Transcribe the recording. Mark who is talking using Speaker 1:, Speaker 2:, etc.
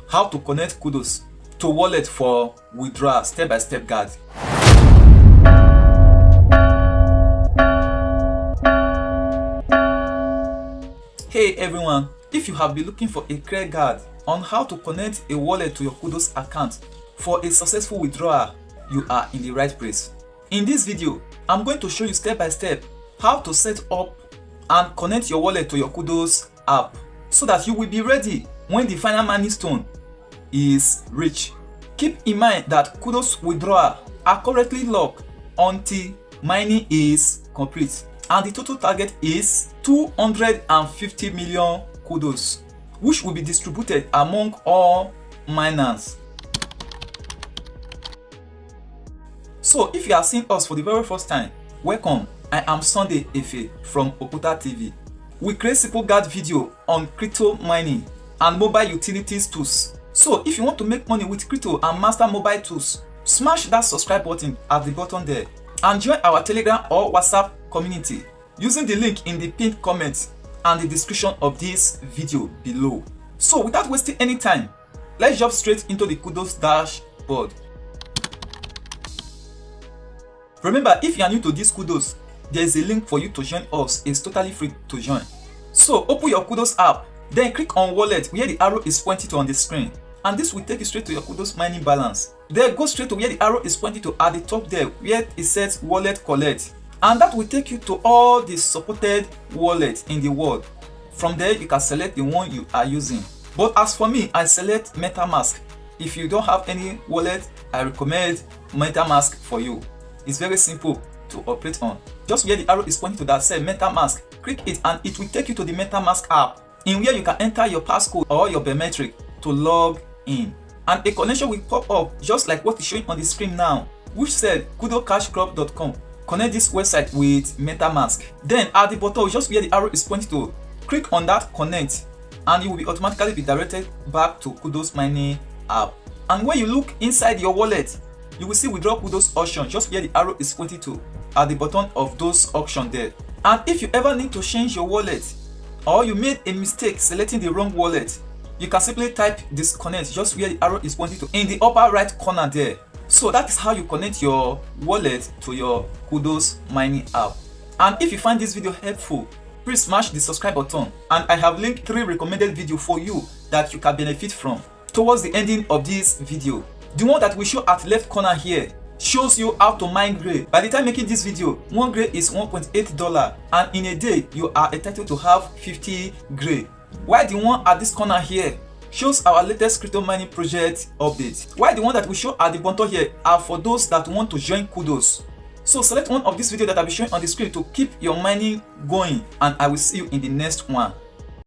Speaker 1: how to connect Kudos to wallet for withdrawal step-by-step guide. Hey everyone, if you have been looking for a clear guide on how to connect a wallet to your Kudos account for a successful withdrawal, you are in the right place. In this video, I'm going to show you step by step how to set up and connect your wallet to your Kudos app so that you will be ready when the final milestone is reached. Keep in mind that Kudos withdrawal are currently locked until mining is complete, and the total target is 250 million Kudos, which will be distributed among all miners. So if you are seeing us for the very first time, welcome. I am Sunday Efe from Okpotatv. We create simple guide video on crypto mining and mobile utilities tools. So if you want to make money with crypto and master mobile tools, smash that subscribe button at the bottom there and join our Telegram or WhatsApp community using the link in the pinned comment and the description of this video below. So without wasting any time, let's jump straight into the Kudos dashboard. Remember, if you are new to this Kudos, there is a link for you to join us. It's totally free to join. So open your Kudos app, then click on wallet where the arrow is pointing to on the screen, and this will take you straight to your Kudos mining balance. Then go straight to where the arrow is pointing to at the top there where it says WalletConnect, and that will take you to all the supported wallets in the world. From there you can select the one you are using, but as for me, I select MetaMask. If you don't have any wallet, I recommend MetaMask for you. It's very simple to operate on. Just where the arrow is pointing to that says MetaMask, click it and it will take you to the MetaMask app, in where you can enter your passcode or your biometric to log in, and a connection will pop up just like what is showing on the screen now, which said kudocashclub.com. Connect this website with MetaMask. Then at the bottom, just where the arrow is pointing to, click on that connect and you will be automatically be directed back to Kudos mining app. And when you look inside your wallet, you will see withdraw Kudos option just where the arrow is pointing to at the bottom of those options there. And if you ever need to change your wallet, or you made a mistake selecting the wrong wallet, you can simply type disconnect just where the arrow is pointing to in the upper right corner there. So that is how you connect your wallet to your Kudos mining app. And if you find this video helpful, please smash the subscribe button, and I have linked 3 recommended videos for you that you can benefit from towards the ending of this video. The one that we show at left corner here shows you how to mine Gray. By the time making this video, 1 Gray is $1.8, and in a day you are entitled to have 50 Gray. While the one at this corner here shows our latest crypto mining project update. While the one that we show at the bottom here are for those that want to join Kudos. So select one of these videos that I'll be showing on the screen to keep your mining going, and I will see you in the next one.